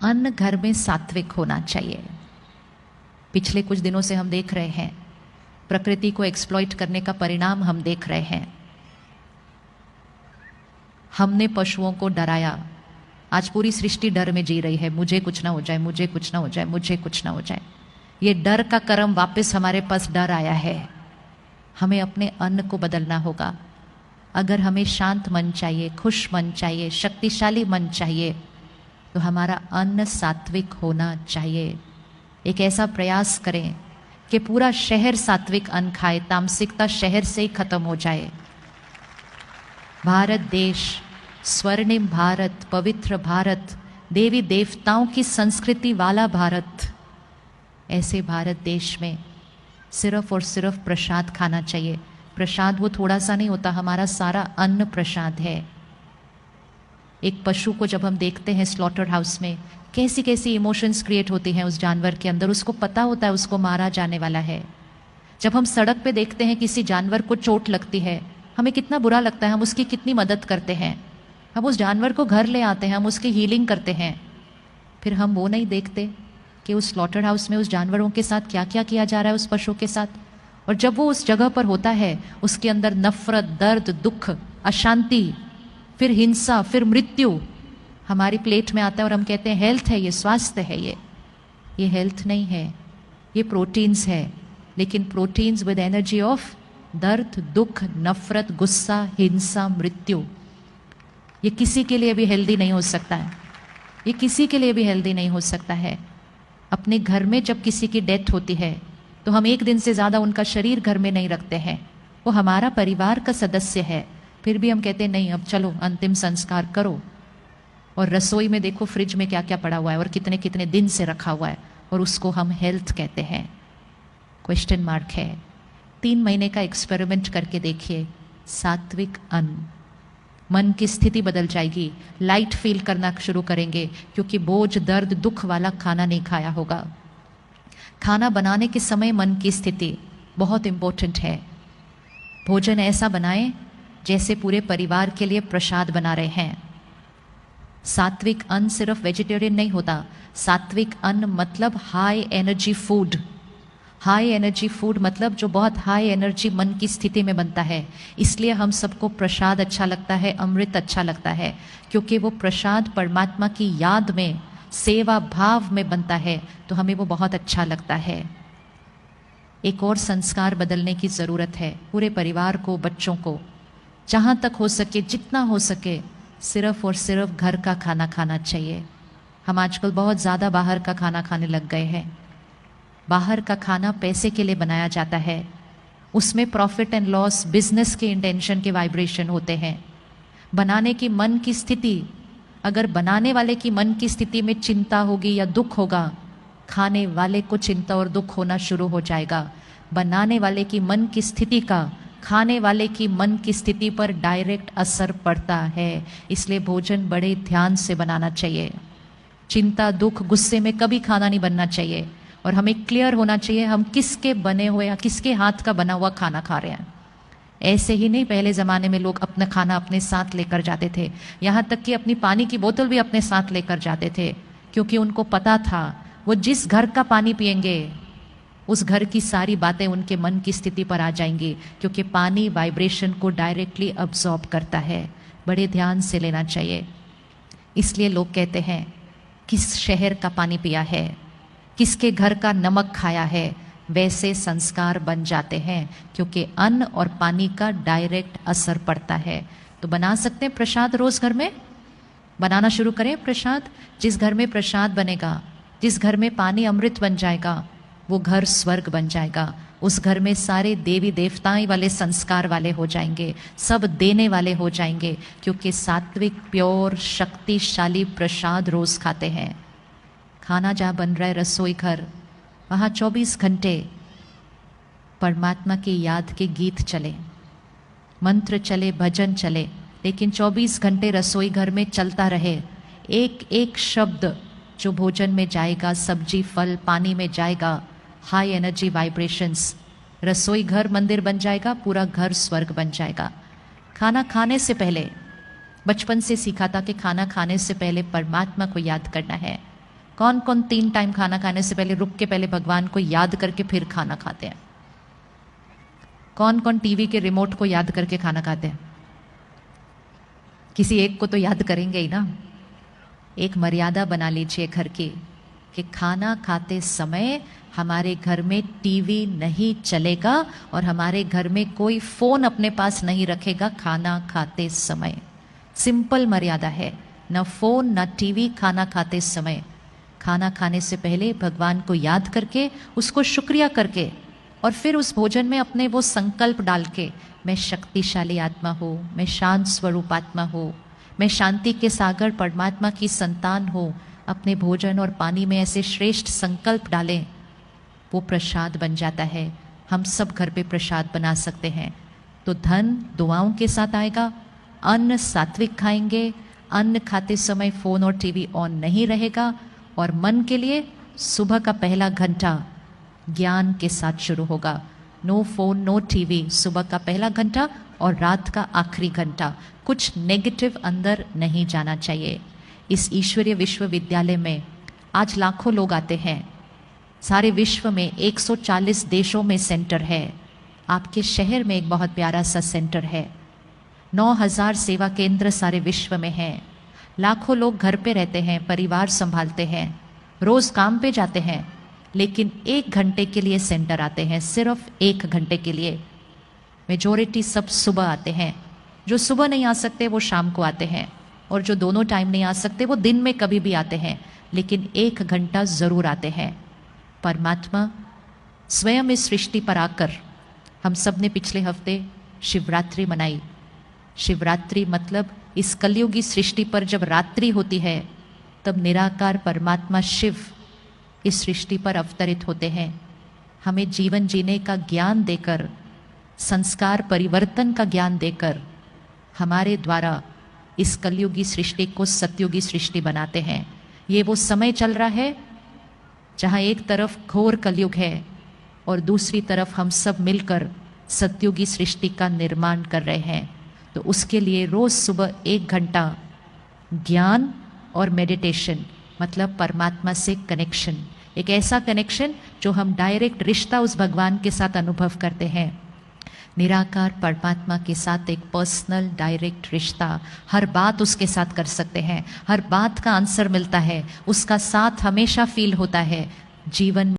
अन्न घर में सात्विक होना चाहिए। पिछले कुछ दिनों से हम देख रहे हैं प्रकृति को एक्सप्लॉइट करने का परिणाम हम देख रहे हैं। हमने पशुओं को डराया, आज पूरी सृष्टि डर में जी रही है, मुझे कुछ ना हो जाए, मुझे कुछ ना हो जाए, मुझे कुछ ना हो जाए। ये डर का कर्म वापस हमारे पास डर आया है। हमें अपने अन्न को बदलना होगा। अगर हमें शांत मन चाहिए, खुश मन चाहिए, शक्तिशाली मन चाहिए, तो हमारा अन्न सात्विक होना चाहिए। एक ऐसा प्रयास करें कि पूरा शहर सात्विक अन्न खाए, तामसिकता शहर से ही खत्म हो जाए। भारत देश, स्वर्णिम भारत, पवित्र भारत, देवी देवताओं की संस्कृति वाला भारत, ऐसे भारत देश में सिर्फ और सिर्फ प्रसाद खाना चाहिए। प्रसाद वो थोड़ा सा नहीं होता, हमारा सारा अन्न प्रसाद है। एक पशु को जब हम देखते हैं स्लॉटर हाउस में, कैसी कैसी इमोशंस क्रिएट होती हैं उस जानवर के अंदर, उसको पता होता है उसको मारा जाने वाला है। जब हम सड़क पे देखते हैं किसी जानवर को चोट लगती है, हमें कितना बुरा लगता है, हम उसकी कितनी मदद करते हैं, हम उस जानवर को घर ले आते हैं, हम उसकी हीलिंग करते हैं। फिर हम वो नहीं देखते कि उस स्लॉटर हाउस में उस जानवरों के साथ क्या क्या किया जा रहा है, उस पशु के साथ। और जब वो उस जगह पर होता है, उसके अंदर नफरत, दर्द, दुख, अशांति, फिर हिंसा, फिर मृत्यु हमारी प्लेट में आता है और हम कहते हैं हेल्थ है, ये स्वास्थ्य है। ये हेल्थ नहीं है, ये प्रोटीन्स है। लेकिन प्रोटीन्स विद एनर्जी ऑफ दर्द, दुख, नफरत, गुस्सा, हिंसा, मृत्यु, ये किसी के लिए भी हेल्दी नहीं हो सकता है। ये किसी के लिए भी हेल्दी नहीं हो सकता है। अपने घर में जब किसी की डेथ होती है तो हम एक दिन से ज़्यादा उनका शरीर घर में नहीं रखते हैं। वो हमारा परिवार का सदस्य है, फिर भी हम कहते हैं नहीं, अब चलो अंतिम संस्कार करो। और रसोई में देखो फ्रिज में क्या क्या पड़ा हुआ है और कितने कितने दिन से रखा हुआ है, और उसको हम हेल्थ कहते हैं। क्वेश्चन मार्क है। 3 महीने का एक्सपेरिमेंट करके देखिए। सात्विक अन्न, मन की स्थिति बदल जाएगी, लाइट फील करना शुरू करेंगे, क्योंकि बोझ, दर्द, दुख वाला खाना नहीं खाया होगा। खाना बनाने के समय मन की स्थिति बहुत इंपॉर्टेंट है। भोजन ऐसा बनाएं जैसे पूरे परिवार के लिए प्रसाद बना रहे हैं। सात्विक अन्न सिर्फ वेजिटेरियन नहीं होता। सात्विक अन्न मतलब high energy food. High energy food मतलब जो बहुत हाई एनर्जी मन की स्थिति में बनता है। इसलिए हम सबको प्रसाद अच्छा लगता है, अमृत अच्छा लगता है, क्योंकि वो प्रसाद परमात्मा की याद में, सेवा भाव में बनता है, तो हमें वो बहुत अच्छा लगता है। एक और संस्कार बदलने की ज़रूरत है। पूरे परिवार को, बच्चों को, जहाँ तक हो सके, जितना हो सके, सिर्फ और सिर्फ घर का खाना खाना चाहिए। हम आजकल बहुत ज़्यादा बाहर का खाना खाने लग गए हैं। बाहर का खाना पैसे के लिए बनाया जाता है, उसमें प्रॉफिट एंड लॉस, बिजनेस के इंटेंशन के वाइब्रेशन होते हैं। बनाने की मन की स्थिति, अगर बनाने वाले की मन की स्थिति में चिंता होगी या दुख होगा, खाने वाले को चिंता और दुख होना शुरू हो जाएगा। बनाने वाले की मन की स्थिति का खाने वाले की मन की स्थिति पर डायरेक्ट असर पड़ता है। इसलिए भोजन बड़े ध्यान से बनाना चाहिए। चिंता, दुख, गुस्से में कभी खाना नहीं बनना चाहिए। और हमें क्लियर होना चाहिए हम किसके बने हुए या किसके हाथ का बना हुआ खाना खा रहे हैं। ऐसे ही नहीं, पहले ज़माने में लोग अपना खाना अपने साथ लेकर जाते थे, यहाँ तक कि अपनी पानी की बोतल भी अपने साथ लेकर जाते थे, क्योंकि उनको पता था वो जिस घर का पानी पिएंगे उस घर की सारी बातें उनके मन की स्थिति पर आ जाएंगी, क्योंकि पानी वाइब्रेशन को डायरेक्टली अब्जॉर्ब करता है। बड़े ध्यान से लेना चाहिए। इसलिए लोग कहते हैं किस शहर का पानी पिया है, किसके घर का नमक खाया है, वैसे संस्कार बन जाते हैं, क्योंकि अन्न और पानी का डायरेक्ट असर पड़ता है। तो बना सकते हैं प्रसाद, रोज घर में बनाना शुरू करें प्रसाद। जिस घर में प्रसाद बनेगा, जिस घर में पानी अमृत बन जाएगा, वो घर स्वर्ग बन जाएगा। उस घर में सारे देवी देवताएं वाले संस्कार वाले हो जाएंगे, सब देने वाले हो जाएंगे, क्योंकि सात्विक, प्योर, शक्तिशाली प्रसाद रोज खाते हैं। खाना जहाँ बन रहा है, रसोई घर, वहाँ 24 घंटे परमात्मा की याद के गीत चले, मंत्र चले, भजन चले, लेकिन 24 घंटे रसोई घर में चलता रहे। एक एक शब्द जो भोजन में जाएगा, सब्जी, फल, पानी में जाएगा, हाई एनर्जी वाइब्रेशंस, रसोई घर मंदिर बन जाएगा, पूरा घर स्वर्ग बन जाएगा। खाना खाने से पहले, बचपन से सीखा था कि खाना खाने से पहले परमात्मा को याद करना है। कौन कौन 3 टाइम खाना खाने से पहले रुक के पहले भगवान को याद करके फिर खाना खाते हैं? कौन कौन टीवी के रिमोट को याद करके खाना खाते हैं? किसी एक को तो याद करेंगे ही ना। एक मर्यादा बना लीजिए घर की कि खाना खाते समय हमारे घर में टीवी नहीं चलेगा और हमारे घर में कोई फोन अपने पास नहीं रखेगा खाना खाते समय। सिंपल मर्यादा है, न फोन न टीवी खाना खाते समय। खाना खाने से पहले भगवान को याद करके, उसको शुक्रिया करके, और फिर उस भोजन में अपने वो संकल्प डाल के, मैं शक्तिशाली आत्मा हूँ, मैं शांत स्वरूप आत्मा हूँ, मैं शांति के सागर परमात्मा की संतान हूँ। अपने भोजन और पानी में ऐसे श्रेष्ठ संकल्प डालें, वो प्रसाद बन जाता है। हम सब घर पे प्रसाद बना सकते हैं। तो धन दुआओं के साथ आएगा, अन्न सात्विक खाएंगे, अन्न खाते समय फोन और टीवी ऑन नहीं रहेगा, और मन के लिए सुबह का पहला घंटा ज्ञान के साथ शुरू होगा। नो फोन नो टीवी, सुबह का पहला घंटा और रात का आखिरी घंटा। कुछ नेगेटिव अंदर नहीं जाना चाहिए। इस ईश्वरीय विश्वविद्यालय में आज लाखों लोग आते हैं। सारे विश्व में 140 देशों में सेंटर है। आपके शहर में एक बहुत प्यारा सा सेंटर है। 9000 सेवा केंद्र सारे विश्व में हैं। लाखों लोग घर पे रहते हैं, परिवार संभालते हैं, रोज काम पे जाते हैं, लेकिन 1 घंटे के लिए सेंटर आते हैं, सिर्फ 1 घंटे के लिए। मेजॉरिटी सब सुबह आते हैं। जो सुबह नहीं आ सकते वो शाम को आते हैं, और जो दोनों टाइम नहीं आ सकते वो दिन में कभी भी आते हैं, लेकिन 1 घंटा जरूर आते हैं। परमात्मा स्वयं इस सृष्टि पर आकर, हम सब ने पिछले हफ्ते शिवरात्रि मनाई। शिवरात्रि मतलब इस कलयुगी सृष्टि पर जब रात्रि होती है, तब निराकार परमात्मा शिव इस सृष्टि पर अवतरित होते हैं। हमें जीवन जीने का ज्ञान देकर, संस्कार परिवर्तन का ज्ञान देकर, हमारे द्वारा इस कलयुगी सृष्टि को सतयुगी सृष्टि बनाते हैं। ये वो समय चल रहा है जहाँ एक तरफ घोर कलयुग है और दूसरी तरफ हम सब मिलकर सतयुगी सृष्टि का निर्माण कर रहे हैं। तो उसके लिए रोज सुबह 1 घंटा ज्ञान और मेडिटेशन, मतलब परमात्मा से कनेक्शन, एक ऐसा कनेक्शन जो हम डायरेक्ट रिश्ता उस भगवान के साथ अनुभव करते हैं। निराकार परमात्मा के साथ एक पर्सनल डायरेक्ट रिश्ता, हर बात उसके साथ कर सकते हैं, हर बात का आंसर मिलता है, उसका साथ हमेशा फील होता है। जीवन